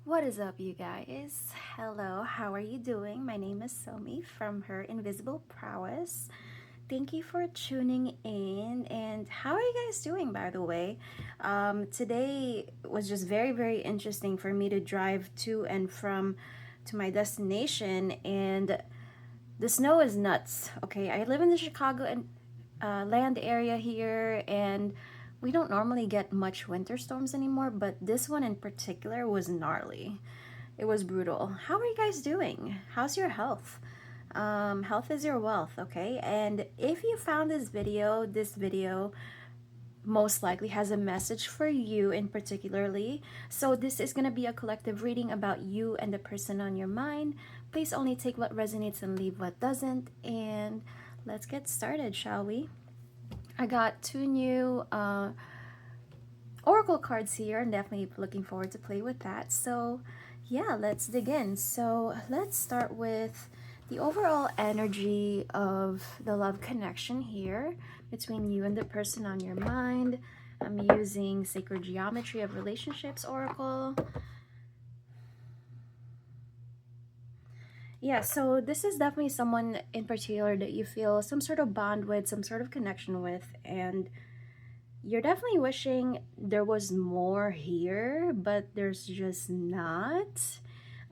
What is up, you guys? Hello, how are you doing? My name is Somi from Her Invisible Prowess. Thank you for tuning in. And how are you guys doing, by the way? Today was just very interesting for me to drive to and from to my destination, and the snow is nuts. Okay, I live in the Chicago and land area here, and we don't normally get much winter storms anymore, but this one in particular was gnarly. It was brutal. How are you guys doing? How's your health? Health is your wealth, okay? And if you found this video most likely has a message for you in particularly. So this is going to be a collective reading about you and the person on your mind. Please only take what resonates and leave what doesn't. And let's get started, shall we? I got two new oracle cards here and definitely looking forward to play with that. So yeah, let's dig in. So let's start with the overall energy of the love connection here between you and the person on your mind. I'm using Sacred Geometry of Relationships Oracle. Yeah, so this is definitely someone in particular that you feel some sort of bond with, some sort of connection with, and you're definitely wishing there was more here, but there's just not.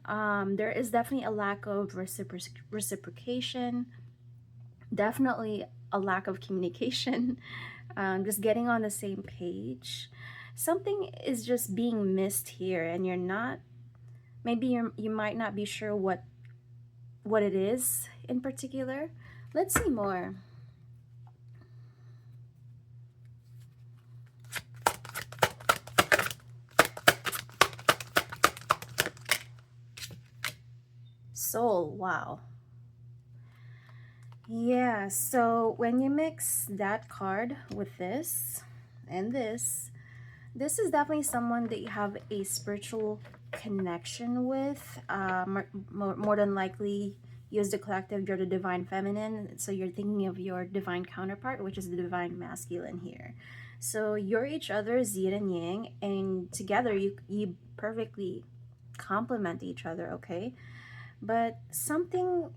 There is definitely a lack of reciprocation, definitely a lack of communication, just getting on the same page. Something is just being missed here, and you're not. Maybe you might not be sure what it is in particular. Let's see more. Soul, wow. Yeah, so when you mix that card with this and this is definitely someone that you have a spiritual connection with. More than likely, use the collective, you're the divine feminine, so you're thinking of your divine counterpart, which is the divine masculine here. So you're each other's yin and yang, and together you perfectly complement each other, okay? But something's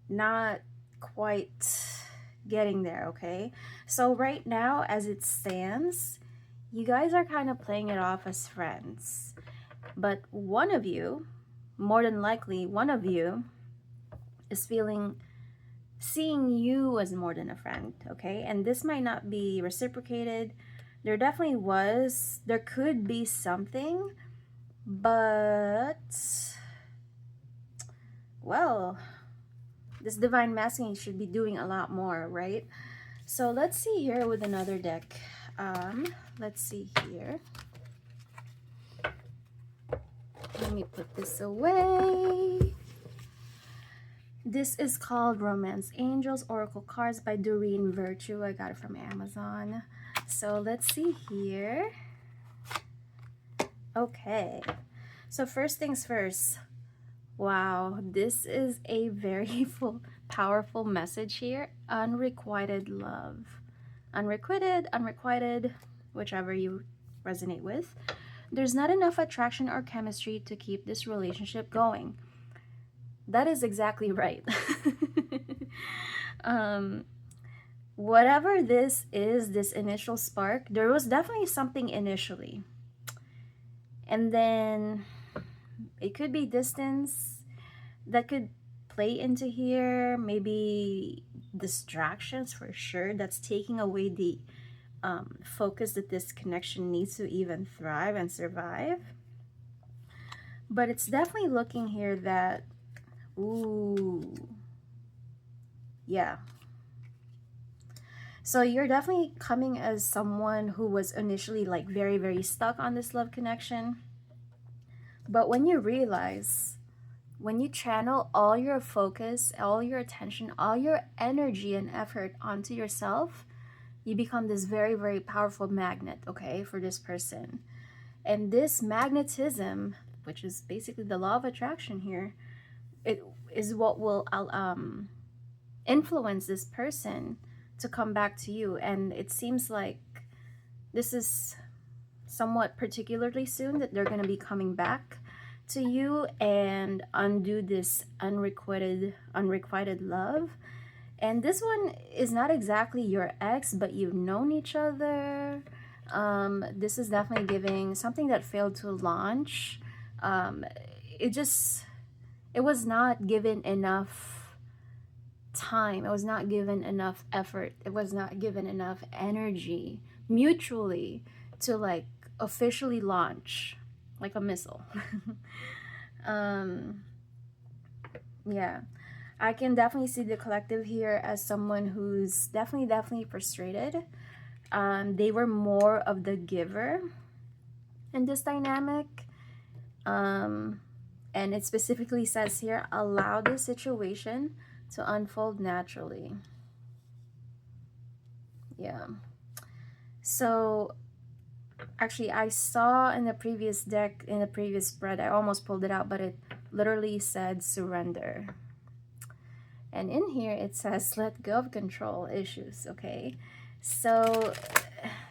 not quite getting there, okay? So right now, as it stands, you guys are kind of playing it off as friends. But one of you, more than likely, one of you is seeing you as more than a friend, okay? And this might not be reciprocated. There could be something, but, well, this divine masculine should be doing a lot more, right? So let's see here with another deck. Let's see here. Let me put this away. This is called Romance Angels Oracle Cards by Doreen Virtue. I got it from Amazon. So let's see here. Okay. So first things first. Wow, this is a very powerful message here. Unrequited love. Unrequited, whichever you resonate with. There's not enough attraction or chemistry to keep this relationship going. That is exactly right. um, Whatever this is, this initial spark, there was definitely something initially. And then it could be distance that could play into here, maybe distractions for sure. That's taking away the focus that this connection needs to even thrive and survive. But it's definitely looking here that, ooh, yeah. So you're definitely coming as someone who was initially like very stuck on this love connection. But when you realize, when you channel all your focus, all your attention, all your energy and effort onto yourself, you become this very powerful magnet, okay, for this person. And this magnetism, which is basically the law of attraction here, it is what will influence this person to come back to you. And it seems like this is somewhat particularly soon that they're going to be coming back to you and undo this unrequited love. And this one is not exactly your ex, but you've known each other. This is definitely giving something that failed to launch. Um, it just, it was not given enough time. It was not given enough effort. It was not given enough energy mutually to like officially launch like a missile. um, yeah. I can definitely see the collective here as someone who's definitely frustrated. They were more of the giver in this dynamic. Um, and it specifically says here, allow the situation to unfold naturally. Yeah. So actually, I saw in the previous deck, in the previous spread, I almost pulled it out, but it literally said surrender. And in here it says let go of control issues, okay? So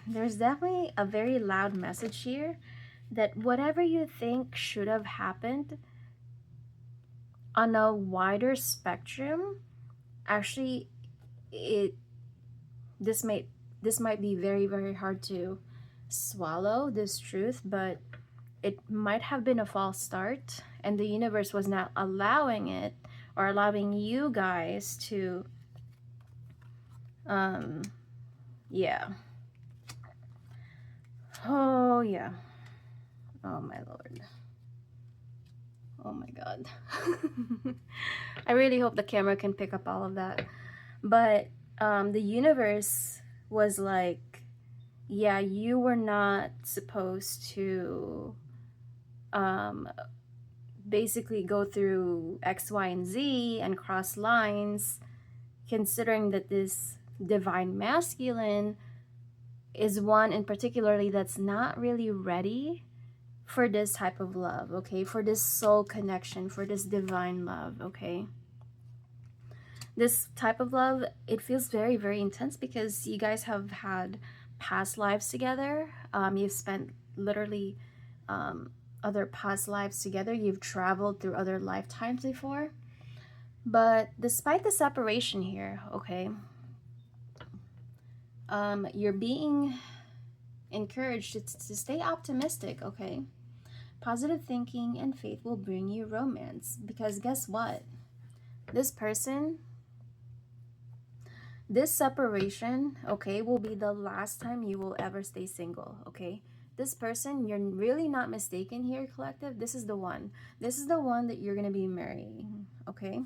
there's definitely a very loud message here that whatever you think should have happened on a wider spectrum, actually it this might be very hard to swallow this truth, but it might have been a false start and the universe was not allowing it or allowing you guys to um yeah. Oh yeah. Oh my lord. Oh my god. I really hope the camera can pick up all of that. But the universe was like, yeah, you were not supposed to um, basically go through X, Y, and Z and cross lines, considering that this divine masculine is one in particularly that's not really ready for this type of love, okay? For this soul connection, for this divine love, okay? This type of love, it feels very intense because you guys have had past lives together. You've spent literally other past lives together. You've traveled through other lifetimes before. But despite the separation here, okay, you're being encouraged to stay optimistic, okay? Positive thinking and faith will bring you romance because guess what? This person, this separation, okay, will be the last time you will ever stay single, okay? This person, you're really not mistaken here, collective. This is the one. This is the one that you're going to be marrying, okay?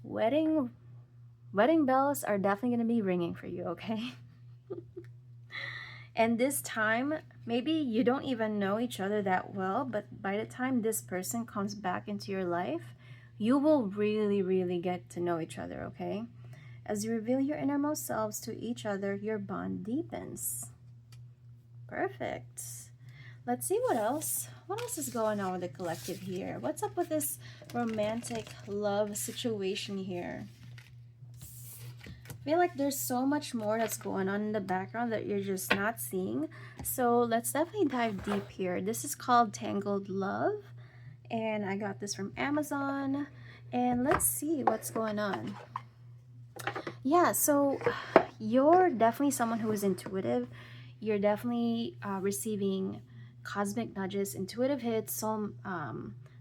Wedding bells are definitely going to be ringing for you, okay? And this time, maybe you don't even know each other that well, but by the time this person comes back into your life, you will really get to know each other, okay? As you reveal your innermost selves to each other, your bond deepens. Perfect. Let's see what else. What else is going on with the collective here? What's up with this romantic love situation here? I feel like there's so much more that's going on in the background that you're just not seeing. So let's definitely dive deep here. This is called Tangled Love, and I got this from Amazon. And let's see what's going on. Yeah, so you're definitely someone who is intuitive. You're definitely receiving cosmic nudges, intuitive hits, some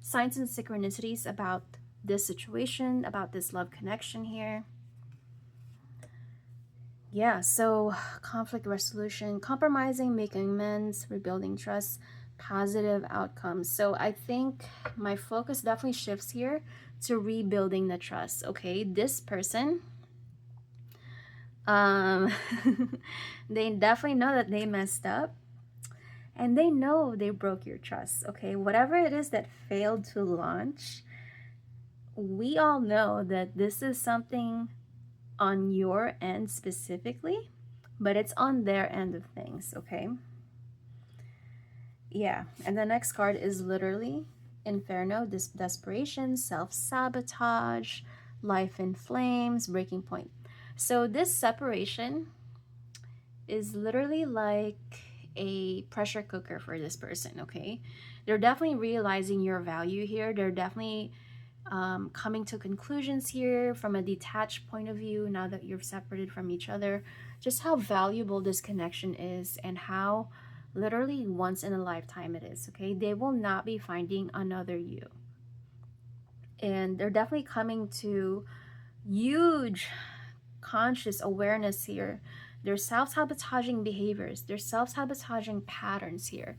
signs and synchronicities about this situation, about this love connection here. Yeah, so conflict resolution, compromising, making amends, rebuilding trust, positive outcomes. So I think my focus definitely shifts here to rebuilding the trust, okay? This person, um, they definitely know that they messed up and they know they broke your trust, okay? Whatever it is that failed to launch, we all know that this is something on your end specifically, but it's on their end of things, okay? Yeah, and the next card is literally Inferno, desperation, self-sabotage, life in flames, breaking point. So this separation is literally like a pressure cooker for this person, okay? They're definitely realizing your value here. They're definitely coming to conclusions here from a detached point of view now that you're separated from each other, just how valuable this connection is and how literally once in a lifetime it is, okay? They will not be finding another you. And they're definitely coming to huge conscious awareness here. There's self-sabotaging behaviors, there's self-sabotaging patterns here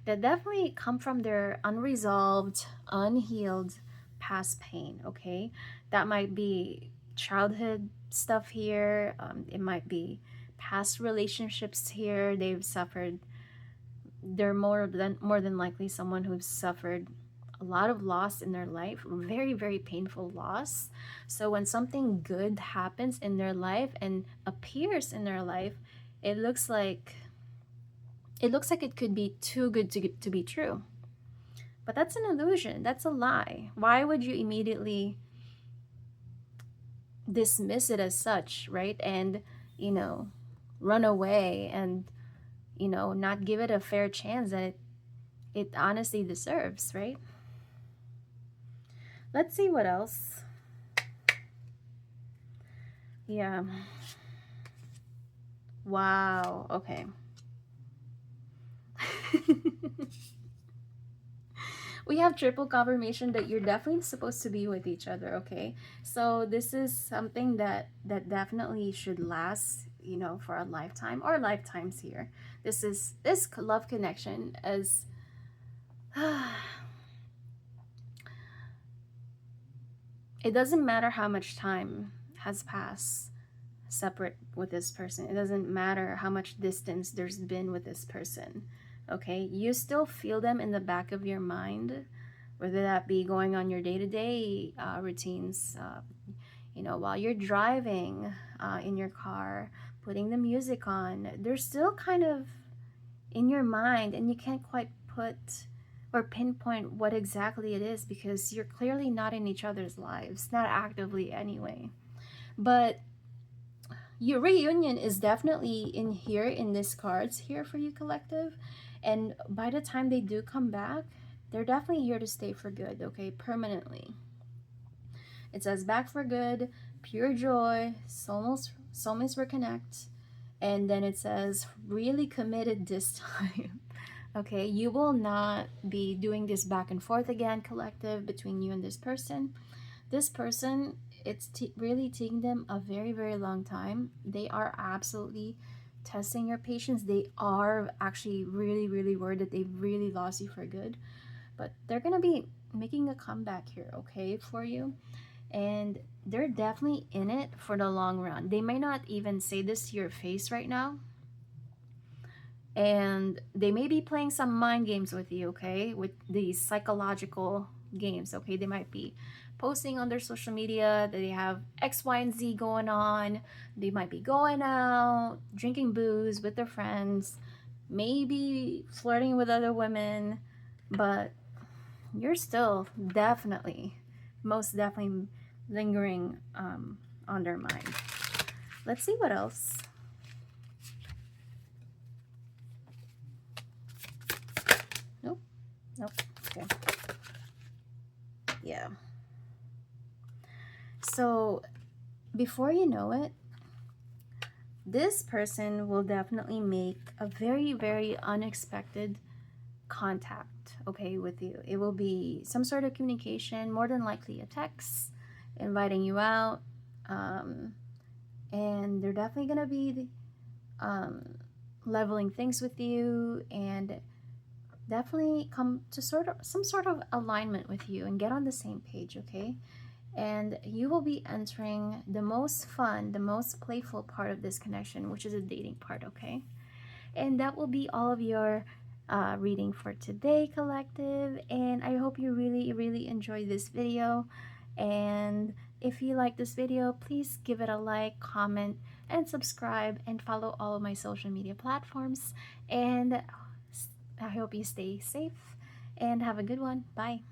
that definitely come from their unresolved, unhealed past pain, okay? That might be childhood stuff here. It might be past relationships here. They've suffered. They're more than likely someone who's suffered a lot of loss in their life, very, very painful loss. So when something good happens in their life and appears in their life, it looks like it could be too good to be true. But that's an illusion. That's a lie. Why would you immediately dismiss it as such, right? And, you know, run away and, not give it a fair chance that it honestly deserves, right? Let's see what else. Yeah. Wow. Okay. We have triple confirmation that you're definitely supposed to be with each other, okay? So this is something that definitely should last, for a lifetime or lifetimes here. This love connection as it doesn't matter how much time has passed separate with this person. It doesn't matter how much distance there's been with this person. Okay? You still feel them in the back of your mind, whether that be going on your day-to-day routines, while you're driving in your car, putting the music on. They're still kind of in your mind, and you can't quite put or pinpoint what exactly it is because you're clearly not in each other's lives, not actively anyway. But your reunion is definitely in here in this cards here for you, collective. And by the time they do come back, they're definitely here to stay for good, okay? Permanently. It says back for good, pure joy, soulmates reconnect. And then it says really committed this time. Okay, you will not be doing this back and forth again, collective, between you and this person. This person, it's really taking them a very, very long time. They are absolutely testing your patience. They are actually really, really worried that they've really lost you for good. But they're going to be making a comeback here, okay, for you. And they're definitely in it for the long run. They may not even say this to your face right now. And they may be playing some mind games with you, okay? With these psychological games, okay? They might be posting on their social media that they have X, Y, and Z going on. They might be going out, drinking booze with their friends, maybe flirting with other women, but you're still definitely, most definitely lingering on their mind. Let's see what else. Nope. Okay. Yeah. So before you know it, this person will definitely make a very, very unexpected contact, okay, with you. It will be some sort of communication, more than likely a text, inviting you out, and they're definitely going to be leveling things with you and definitely come to some sort of alignment with you and get on the same page, okay? And you will be entering the most fun, the most playful part of this connection, which is the dating part, okay? And that will be all of your reading for today, collective. And I hope you really, really enjoyed this video. And if you like this video, please give it a like, comment, and subscribe, and follow all of my social media platforms. And I hope you stay safe and have a good one. Bye.